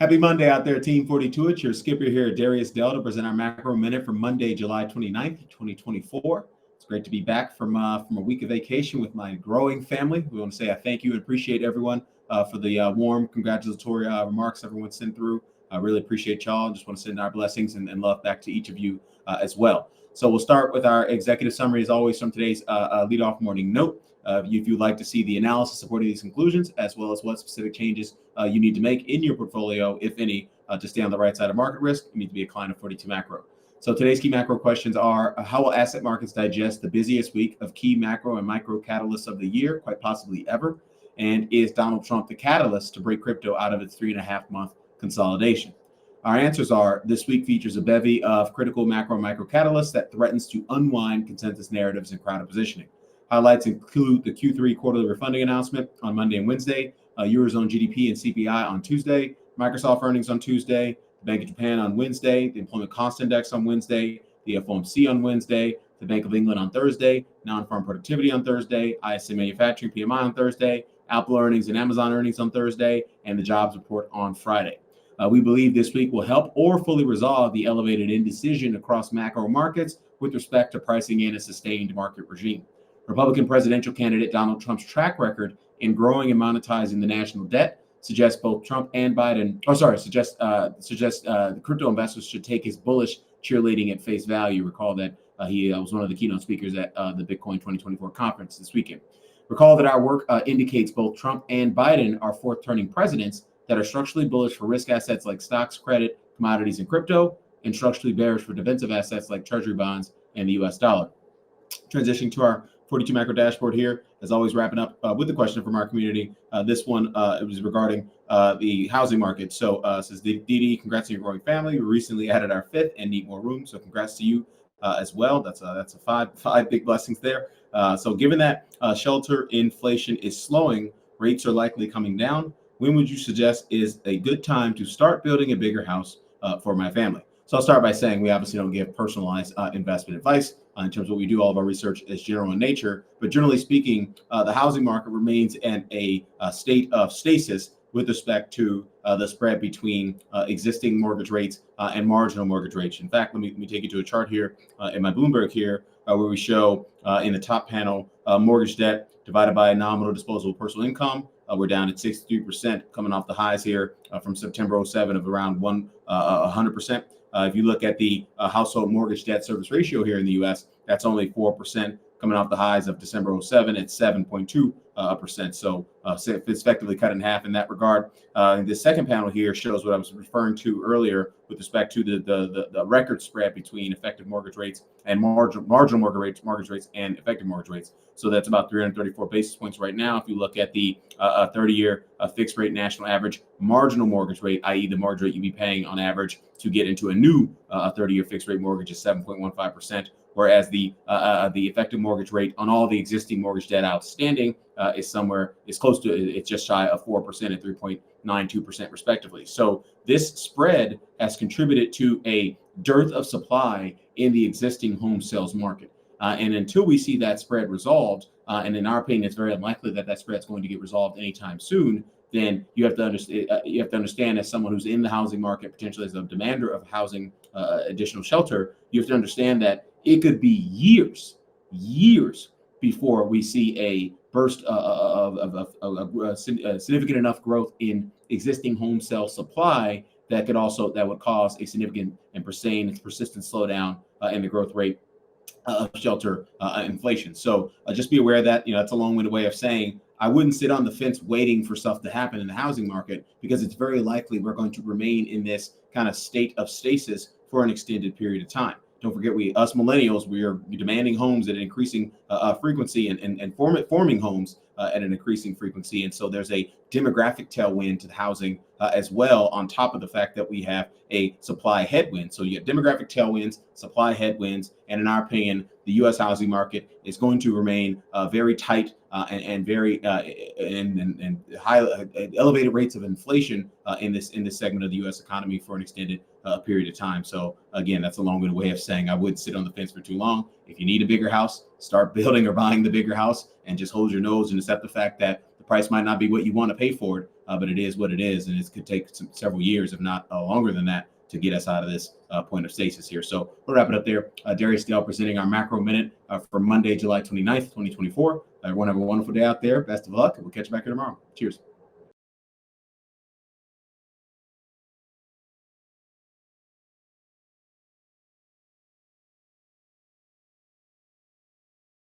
Happy Monday out there, Team 42. It's your skipper here, Darius to present our macro minute for Monday, July 29th, 2024. It's great to be back from a week of vacation with my growing family. We want to say I thank you and appreciate everyone for the warm congratulatory remarks everyone sent through. I really appreciate y'all. Just want to send our blessings and love back to each of you as well. So we'll start with our executive summary, as always, from today's leadoff morning note. If you'd like to see the analysis supporting these conclusions, as well as what specific changes you need to make in your portfolio, if any, to stay on the right side of market risk, you need to be a client of 42 Macro. So today's key macro questions are, how will asset markets digest the busiest week of key macro and micro catalysts of the year, quite possibly ever? And is Donald Trump the catalyst to break crypto out of its 3.5-month consolidation? Our answers are, this week features a bevy of critical macro and micro catalysts that threatens to unwind consensus narratives and crowded positioning. Highlights include the Q3 quarterly refunding announcement on Monday and Wednesday, Eurozone GDP and CPI on Tuesday, Microsoft earnings on Tuesday, the Bank of Japan on Wednesday, the Employment Cost Index on Wednesday, the FOMC on Wednesday, the Bank of England on Thursday, non-farm productivity on Thursday, ISM manufacturing PMI on Thursday, Apple earnings and Amazon earnings on Thursday, and the jobs report on Friday. We believe this week will help or fully resolve the elevated indecision across macro markets with respect to pricing in a sustained market regime. Republican presidential candidate Donald Trump's track record in growing and monetizing the national debt suggests both Trump and Biden, the crypto investors should take his bullish cheerleading at face value. Recall that he was one of the keynote speakers at the Bitcoin 2024 conference this weekend. Recall that our work indicates both Trump and Biden are fourth-turning presidents that are structurally bullish for risk assets like stocks, credit, commodities, and crypto, and structurally bearish for defensive assets like treasury bonds and the U.S. dollar. Transitioning to our 42 macro dashboard here, as always, wrapping up with the question from our community. This one it was regarding the housing market. So says Didi, congrats on your growing family. We recently added our 5th and need more room. So congrats to you as well. That's a five big blessings there. So given that shelter inflation is slowing, rates are likely coming down, when would you suggest is a good time to start building a bigger house for my family? So I'll start by saying we obviously don't give personalized investment advice in terms of what we do. All of our research is general in nature, but generally speaking, the housing market remains in a state of stasis with respect to the spread between existing mortgage rates and marginal mortgage rates. In fact, let me take you to a chart here in my Bloomberg here where we show in the top panel mortgage debt divided by nominal disposable personal income. We're down at 63%, coming off the highs here from September 07 of around 100%. If you look at the household mortgage debt service ratio here in the U.S., that's only 4%, coming off the highs of December 07 at 7.2%. So it's effectively cut in half in that regard. The second panel here shows what I was referring to earlier with respect to the record spread between effective mortgage rates and marginal mortgage rates and effective mortgage rates. So that's about 334 basis points right now. If you look at the 30-year fixed rate national average marginal mortgage rate, i.e. the mortgage rate you'd be paying on average to get into a new 30-year fixed rate mortgage is 7.15%. Whereas the effective mortgage rate on all the existing mortgage debt outstanding is close to, it's just shy of 4% at 3.92% respectively. So this spread has contributed to a dearth of supply in the existing home sales market. And until we see that spread resolved, and in our opinion, it's very unlikely that spread is going to get resolved anytime soon, then you have to understand as someone who's in the housing market, potentially as a demander of housing, additional shelter, you have to understand that it could be years before we see a burst of significant enough growth in existing home sale supply that would cause a significant and persistent slowdown in the growth rate of shelter inflation. So just be aware that, that's a long-winded way of saying I wouldn't sit on the fence waiting for stuff to happen in the housing market, because it's very likely we're going to remain in this kind of state of stasis for an extended period of time. Don't forget, us millennials, we are demanding homes at an increasing frequency and forming homes at an increasing frequency. And so there's a demographic tailwind to the housing as well, on top of the fact that we have a supply headwind. So you have demographic tailwinds, supply headwinds, and in our opinion, the U.S. housing market is going to remain very tight and very and high elevated rates of inflation in this segment of the U.S. economy for an extended period of time. So again, that's a long-winded way of saying I wouldn't sit on the fence for too long. If you need a bigger house, start building or buying the bigger house, and just hold your nose and accept the fact that the price might not be what you want to pay for it but it is what it is, and it could take several years, if not longer than that, to get us out of this point of stasis here. So we'll wrap it up there. Darius Dale presenting our macro minute for Monday, July 29th, 2024. Everyone have a wonderful day out there. Best of luck. We'll catch you back here tomorrow. Cheers.